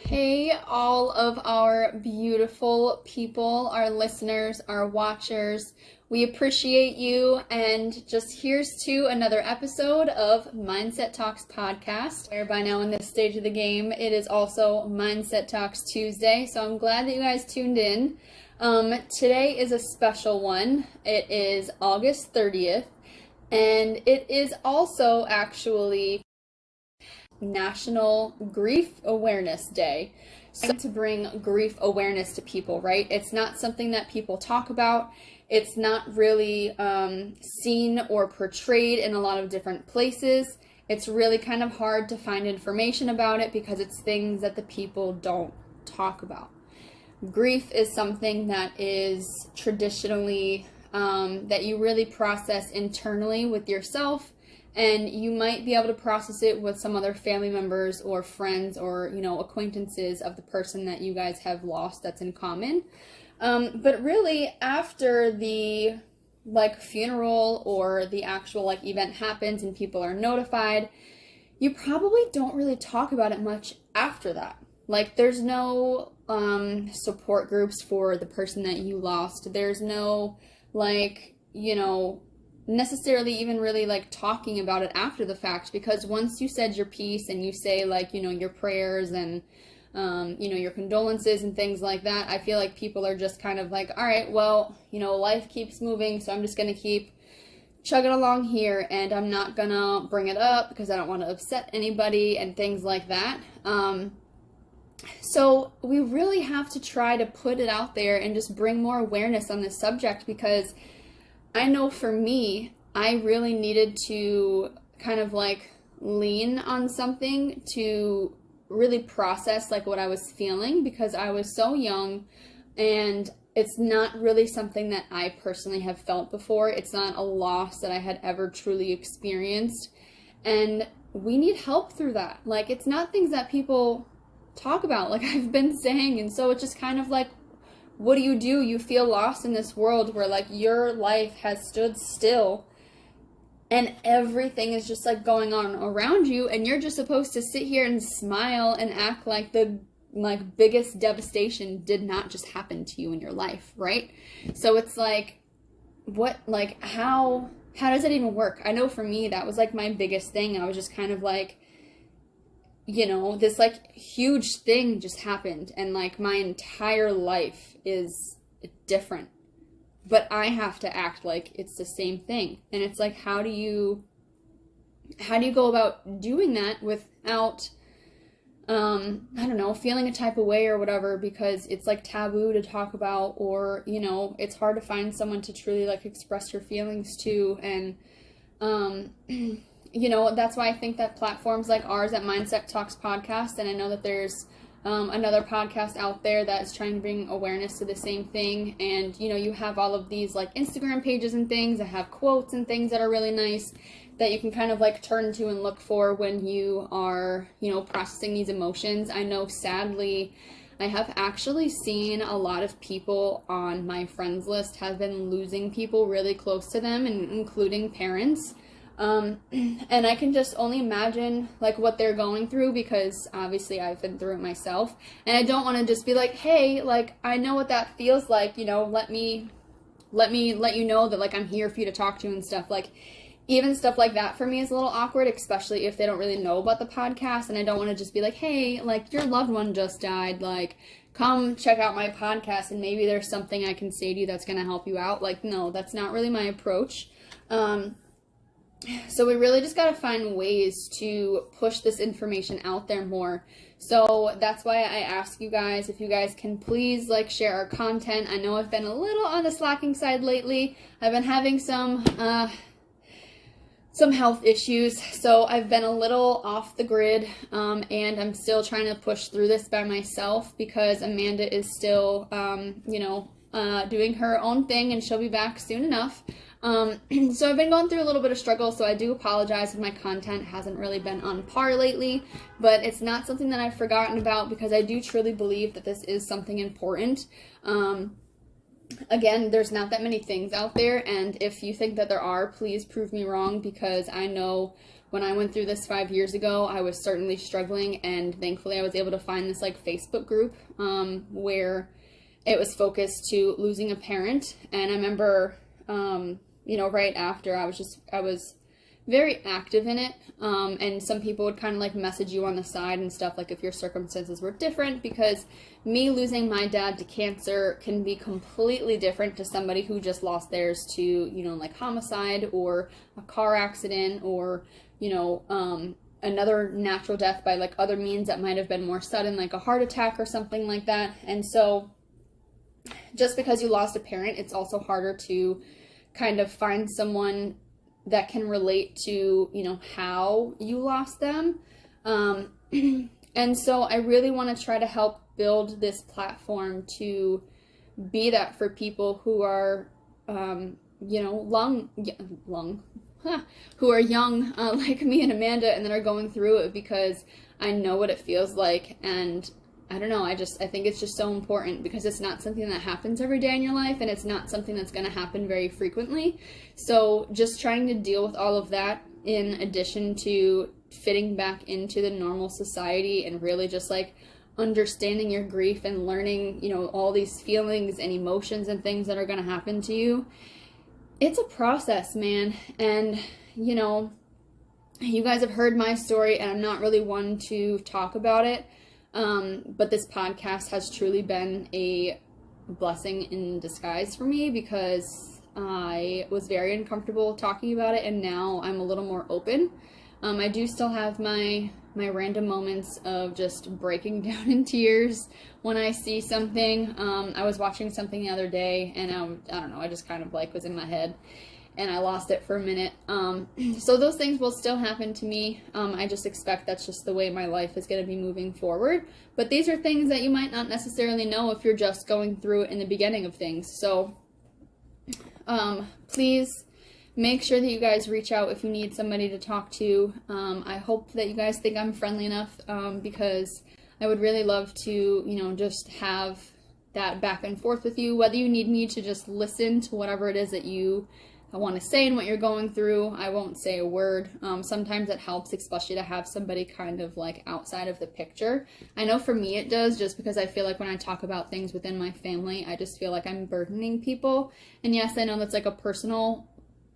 Hey, all of our beautiful people, our listeners, our watchers. We appreciate you, and just here's to another episode of Mindset Talks podcast, where by now in this stage of the game, it is also Mindset Talks Tuesday, so I'm glad that you guys tuned in. Today is a special one. It is August 30th, and it is also actually National Grief Awareness Day. So to bring grief awareness to people, right? It's not something that people talk about. It's not really seen or portrayed in a lot of different places. It's really kind of hard to find information about it because it's things that the people don't talk about. Grief is something that is traditionally that you really process internally with yourself, and you might be able to process it with some other family members or friends or, acquaintances of the person that you guys have lost that's in common. But really, after the funeral or the actual event happens and people are notified, you probably don't really talk about it much after that. There's no support groups for the person that you lost. There's no necessarily even really talking about it after the fact, because once you said your piece and you say your prayers and your condolences and things like that, I feel like people are just kind of all right, well, life keeps moving, so I'm just gonna keep chugging along here, and I'm not gonna bring it up because I don't want to upset anybody and things like that. So we really have to try to put it out there and just bring more awareness on this subject, because I know for me, I really needed to kind of lean on something to really process what I was feeling, because I was so young and it's not really something that I personally have felt before. It's not a loss that I had ever truly experienced, and we need help through that. It's not things that people talk about, like I've been saying, and so it's just kind of what do? You feel lost in this world where your life has stood still and everything is just going on around you, and you're just supposed to sit here and smile and act like the biggest devastation did not just happen to you in your life, right? So it's how does it even work? I know for me that was my biggest thing. I was just kind of this huge thing just happened, and my entire life is different, but I have to act like it's the same thing. And it's how do you go about doing that without I don't know, feeling a type of way or whatever, because it's taboo to talk about, or it's hard to find someone to truly express your feelings to. And that's why I think that platforms like ours at Mindset Talks podcast, and I know that there's another podcast out there that's trying to bring awareness to the same thing, and you have all of these Instagram pages and things that have quotes and things that are really nice that you can kind of turn to and look for when you are processing these emotions. I know, sadly, I have actually seen a lot of people on my friends list have been losing people really close to them, and including parents. And I can just only imagine what they're going through, because obviously I've been through it myself, and I don't want to just be hey, I know what that feels like, let me let you know that I'm here for you to talk to and stuff. Even stuff like that for me is a little awkward, especially if they don't really know about the podcast, and I don't want to just be hey, your loved one just died, come check out my podcast and maybe there's something I can say to you that's going to help you out. No, that's not really my approach. So we really just got to find ways to push this information out there more. So that's why I ask you guys if you guys can please share our content. I know I've been a little on the slacking side lately. I've been having some health issues, so I've been a little off the grid, and I'm still trying to push through this by myself, because Amanda is still doing her own thing, and she'll be back soon enough. So I've been going through a little bit of struggle, so I do apologize if my content hasn't really been on par lately, but it's not something that I've forgotten about, because I do truly believe that this is something important. Again, there's not that many things out there, and if you think that there are, please prove me wrong, because I know when I went through this 5 years ago, I was certainly struggling, and thankfully I was able to find this like Facebook group where it was focused to losing a parent. And I remember, you know, right after I was very active in it, and some people would kind of like message you on the side and stuff, like if your circumstances were different, because me losing my dad to cancer can be completely different to somebody who just lost theirs to, you know, like homicide or a car accident, or, you know, another natural death by like other means that might have been more sudden, like a heart attack or something like that. And so just because you lost a parent, it's also harder to kind of find someone that can relate to, you know, how you lost them. And so I really want to try to help build this platform to be that for people who are, you know, who are young, like me and Amanda, and that are going through it, because I know what it feels like. And I don't know, I think it's just so important, because it's not something that happens every day in your life, and it's not something that's going to happen very frequently. So just trying to deal with all of that, in addition to fitting back into the normal society, and really just like understanding your grief and learning, you know, all these feelings and emotions and things that are going to happen to you. It's a process, man. And, you know, you guys have heard my story, and I'm not really one to talk about it. But this podcast has truly been a blessing in disguise for me, because I was very uncomfortable talking about it, and now I'm a little more open. I do still have my random moments of just breaking down in tears when I see something. I was watching something the other day, and I don't know, I just kind of like was in my head, and I lost it for a minute. So those things will still happen to me. I just expect that's just the way my life is going to be moving forward. But these are things that you might not necessarily know if you're just going through it in the beginning of things. So please make sure that you guys reach out if you need somebody to talk to. I hope that you guys think I'm friendly enough, because I would really love to, you know, just have that back and forth with you, whether you need me to just listen to whatever it is that you want to say and what you're going through. I won't say a word. Sometimes it helps, especially to have somebody kind of like outside of the picture. I know for me it does, just because I feel like when I talk about things within my family, I just feel like I'm burdening people. And yes, I know that's like a personal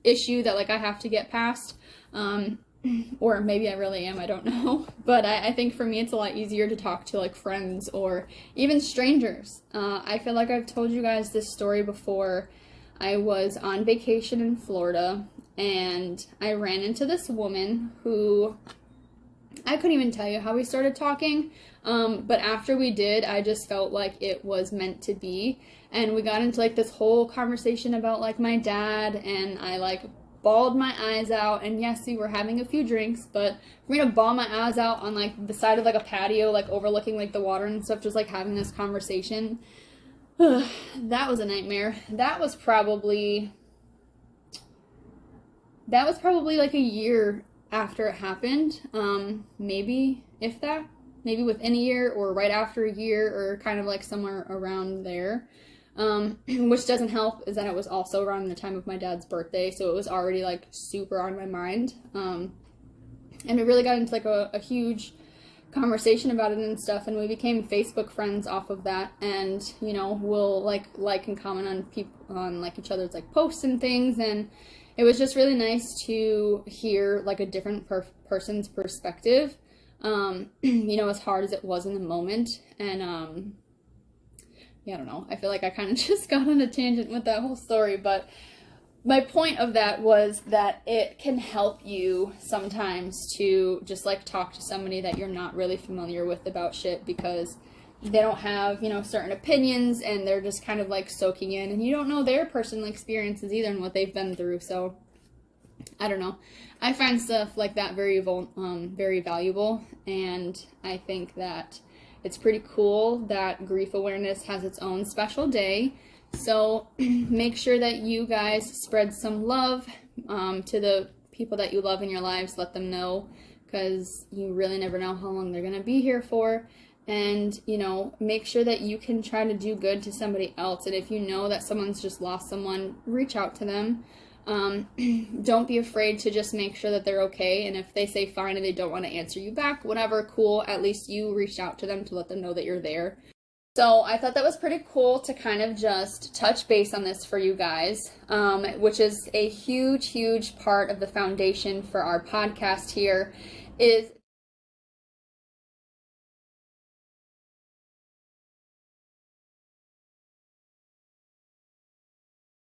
issue that like I have to get past, or maybe I really am, I don't know. But I think for me it's a lot easier to talk to like friends or even strangers. I feel like I've told you guys this story before. I was on vacation in Florida, and I ran into this woman who, I couldn't even tell you how we started talking, but after we did, I just felt like it was meant to be. And we got into like this whole conversation about like my dad, and I like bawled my eyes out. And yes, we were having a few drinks, but for me to bawl my eyes out on like the side of like a patio, like overlooking like the water and stuff, just like having this conversation, that was a nightmare. That was probably like a year after it happened. Maybe, if that, maybe within a year, or right after a year, or kind of like somewhere around there. Which doesn't help is that it was also around the time of my dad's birthday, so it was already like super on my mind. And we really got into like a huge conversation about it and stuff, and we became Facebook friends off of that. And you know, we'll like and comment on people, on like each other's like posts and things, and it was just really nice to hear like a different person's perspective, you know, as hard as it was in the moment. And yeah, I don't know, I feel like I kind of just got on a tangent with that whole story, but my point of that was that it can help you sometimes to just like talk to somebody that you're not really familiar with about shit, because they don't have, you know, certain opinions, and they're just kind of like soaking in, and you don't know their personal experiences either and what they've been through. So I don't know, I find stuff like that very valuable, and I think that it's pretty cool that grief awareness has its own special day. So make sure that you guys spread some love to the people that you love in your lives. Let them know, because you really never know how long they're going to be here for. And, you know, make sure that you can try to do good to somebody else. And if you know that someone's just lost someone, reach out to them. Don't be afraid to just make sure that they're okay. And if they say fine and they don't want to answer you back, whatever, cool. At least you reached out to them to let them know that you're there. So I thought that was pretty cool to kind of just touch base on this for you guys, which is a huge, huge part of the foundation for our podcast here, is